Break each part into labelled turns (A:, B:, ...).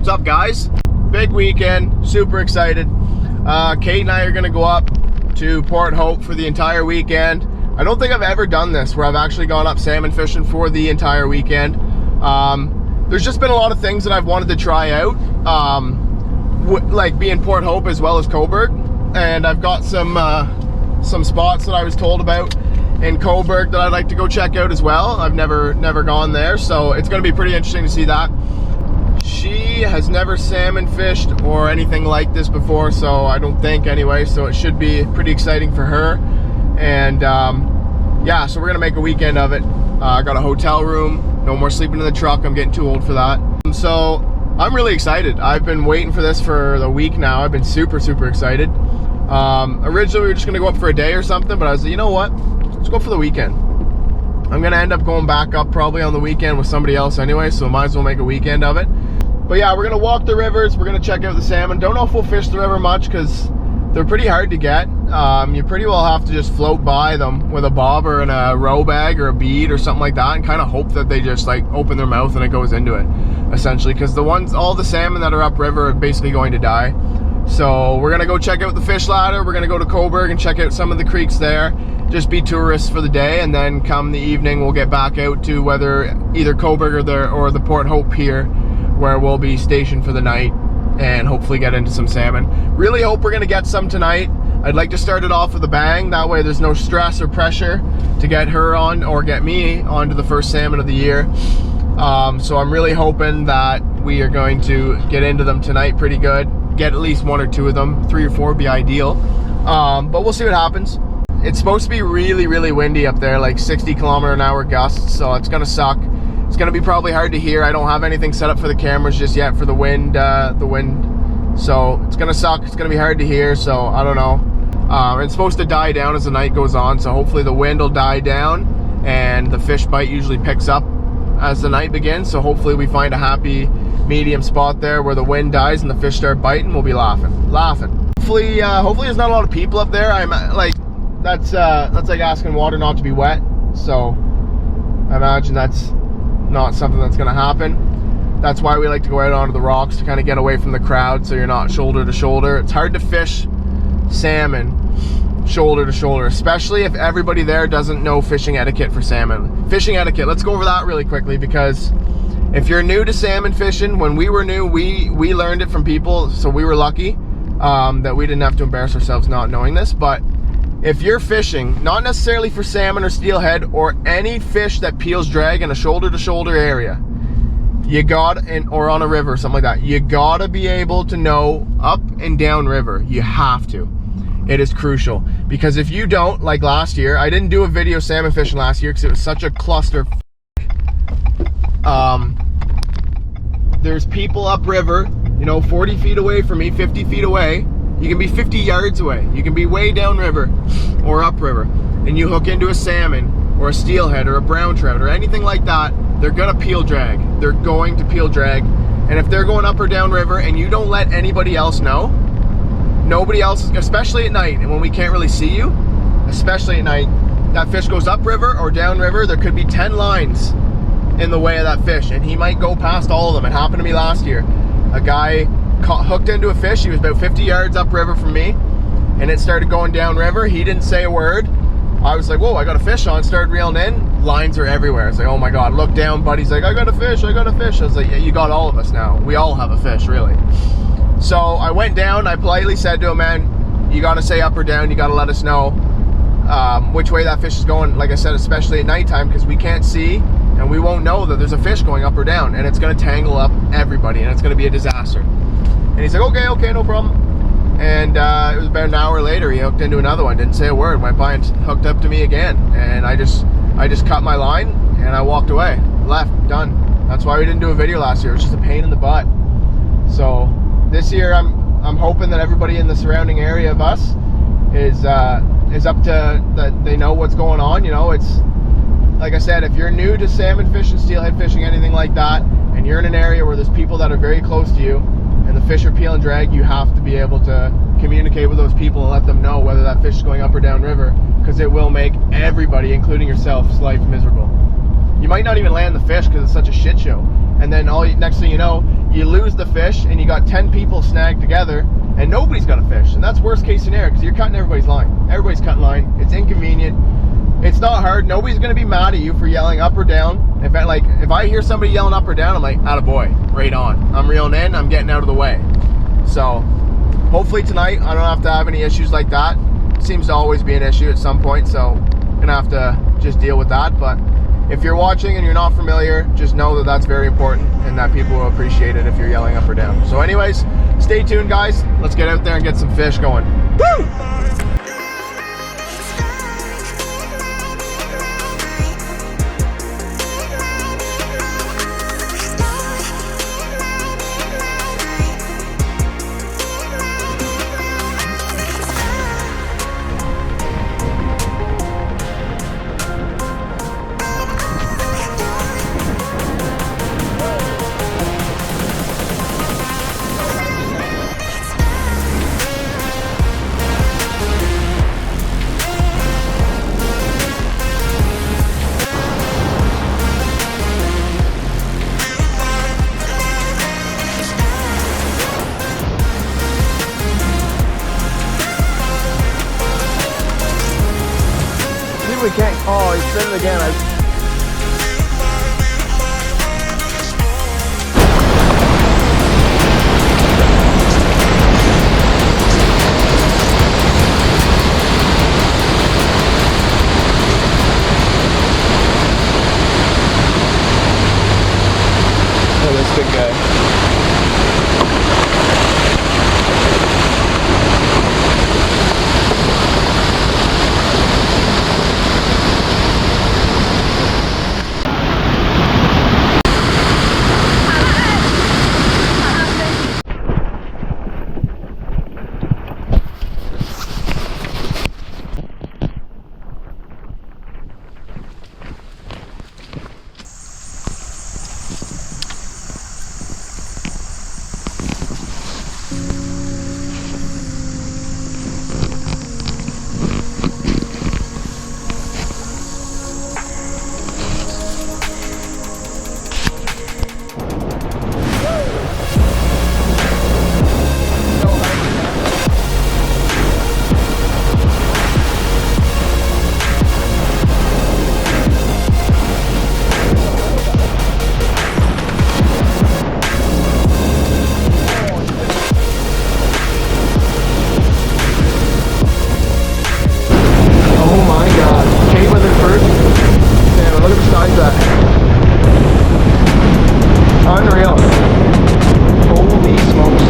A: What's up, guys? Big weekend, super excited. Kate and I are gonna go up to Port Hope for the entire weekend. I don't think I've ever done this where I've actually gone up salmon fishing for the entire weekend. There's just been a lot of things that I've wanted to try out, like being Port Hope as well as Coburg, and I've got some spots that I was told about in Coburg that I'd like to go check out as well. I've never gone there, so it's going to be pretty interesting to see that. She has never salmon fished or anything like this before, so I don't think anyway, so it should be pretty exciting for her. And yeah, so we're gonna make a weekend of it. I got a hotel room, no more sleeping in the truck, I'm getting too old for that. So I'm really excited. I've been waiting for this for a week now. I've been super excited. Originally we were just gonna go up for a day or something, but I was like, you know what, let's go for the weekend. I'm gonna end up going back up probably on the weekend with somebody else anyway, so might as well make a weekend of it. But yeah, we're gonna walk the rivers, we're gonna check out the salmon. Don't know if we'll fish the river much because they're pretty hard to get. You pretty well have to just float by them with a bobber and a row bag or a bead or something like that, and kind of hope that they just like open their mouth and it goes into it, essentially, because all the salmon that are upriver are basically going to die. So we're gonna go check out the fish ladder. We're gonna go to Coburg and check out some of the creeks there, just be tourists for the day, and then come the evening we'll get back out to either Coburg or the Port Hope Pier, where we'll be stationed for the night and hopefully get into some salmon. Really hope we're gonna get some tonight. I'd like to start it off with a bang, that way there's no stress or pressure to get her on or get me onto the first salmon of the year. So I'm really hoping that we are going to get into them tonight pretty good, get at least one or two of them. 3 or 4 would be ideal, but we'll see what happens. It's supposed to be really windy up there, like 60-kilometer-an-hour gusts, so it's gonna suck. It's gonna be probably hard to hear. I don't have anything set up for the cameras just yet for the wind, so it's gonna suck. It's gonna be hard to hear, so I don't know. It's supposed to die down as the night goes on, so hopefully the wind will die down, and the fish bite usually picks up as the night begins, so hopefully we find a happy medium spot there where the wind dies and the fish start biting. We'll be laughing. Hopefully there's not a lot of people up there. I'm like, that's like asking water not to be wet, so I imagine that's not something that's gonna happen. That's why we like to go out onto the rocks, to kind of get away from the crowd so you're not shoulder to shoulder. It's hard to fish salmon shoulder to shoulder, especially if everybody there doesn't know fishing etiquette for salmon. Fishing etiquette, let's go over that really quickly, because if you're new to salmon fishing, when we were new, we learned it from people, so we were lucky that we didn't have to embarrass ourselves not knowing this. But if you're fishing, not necessarily for salmon or steelhead or any fish that peels drag in a shoulder to shoulder area, or on a river or something like that, you gotta be able to know up and down river. You have to. It is crucial, because if you don't, like last year, I didn't do a video salmon fishing last year because it was such a cluster. There's people upriver, 40 feet away from me, 50 feet away. You can be 50 yards away. You can be way downriver or upriver, and you hook into a salmon or a steelhead or a brown trout or anything like that. They're gonna peel drag. They're going to peel drag. And if they're going up or down river and you don't let anybody else know, nobody else, especially at night, and when we can't really see you, especially at night, that fish goes upriver or downriver, there could be 10 lines in the way of that fish, and he might go past all of them. It happened to me last year. A guy hooked into a fish. He was about 50 yards upriver from me, and it started going downriver. He didn't say a word. I was like, whoa, I got a fish on. Started reeling in. Lines are everywhere. I was like, oh my God, look down. Buddy's like, I got a fish. I was like, yeah, you got all of us now. We all have a fish, really. So I went down. I politely said to him, man, you got to say up or down. You got to let us know which way that fish is going. Like I said, especially at nighttime, because we can't see and we won't know that there's a fish going up or down, and it's going to tangle up everybody, and it's going to be a disaster. And he's like, okay, no problem. And it was about an hour later, he hooked into another one, didn't say a word, went by and hooked up to me again. And I just cut my line and I walked away, left, done. That's why we didn't do a video last year. It was just a pain in the butt. So this year I'm hoping that everybody in the surrounding area of us is up to, that they know what's going on. It's like I said, if you're new to salmon fishing, steelhead fishing, anything like that, and you're in an area where there's people that are very close to you and the fish are peel and drag, you have to be able to communicate with those people and let them know whether that fish is going up or down river, because it will make everybody, including yourself's life miserable. You might not even land the fish because it's such a shit show, and then next thing you know, you lose the fish and you got 10 people snagged together and nobody's got a fish. And that's worst case scenario because you're cutting everybody's line. Everybody's cutting line. It's inconvenient. It's not hard. Nobody's going to be mad at you for yelling up or down. If I hear somebody yelling up or down, I'm like, attaboy, right on. I'm reeling in. I'm getting out of the way. So hopefully tonight I don't have to have any issues like that. It seems to always be an issue at some point, so I'm going to have to just deal with that. But if you're watching and you're not familiar, just know that that's very important and that people will appreciate it if you're yelling up or down. So anyways, stay tuned, guys. Let's get out there and get some fish going. Woo! We can't. Oh, he spit it again. Oh, this big guy. Unreal. Holy smokes.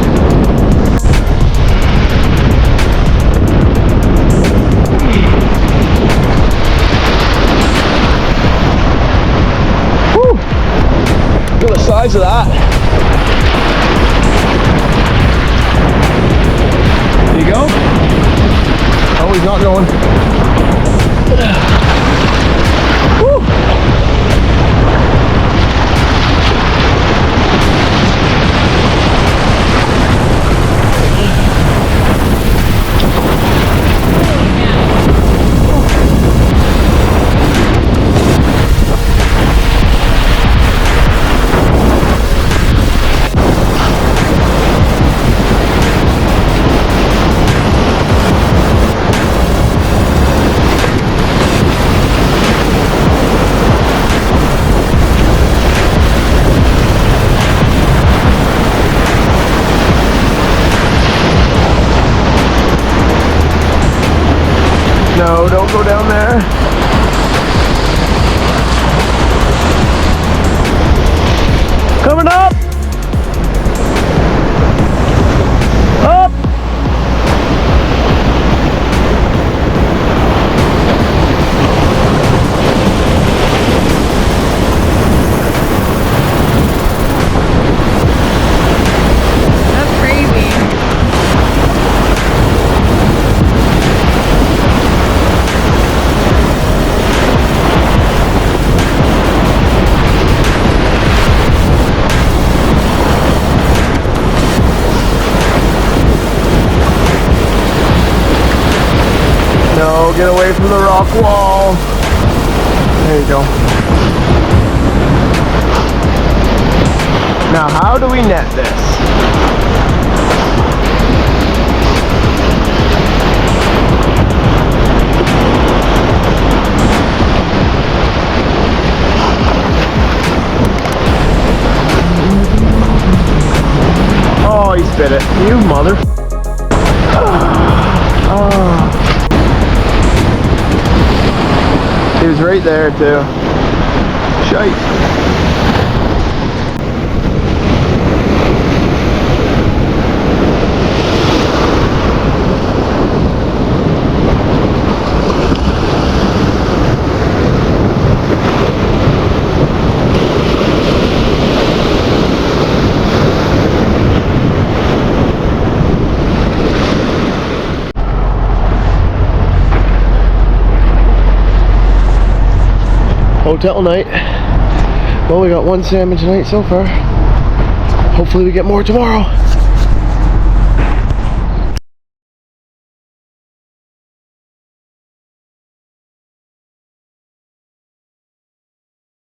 A: Whew. Look at the size of that. There you go. Oh, he's not going. Whew. No, don't go down there. Coming up! Up!
B: That's crazy.
A: No, get away from the rock wall. There you go. Now, how do we net this? Oh, he spit it. You mother. Oh. He was right there too. Shite. Hotel night. Well, we got one salmon tonight so far. Hopefully we get more tomorrow.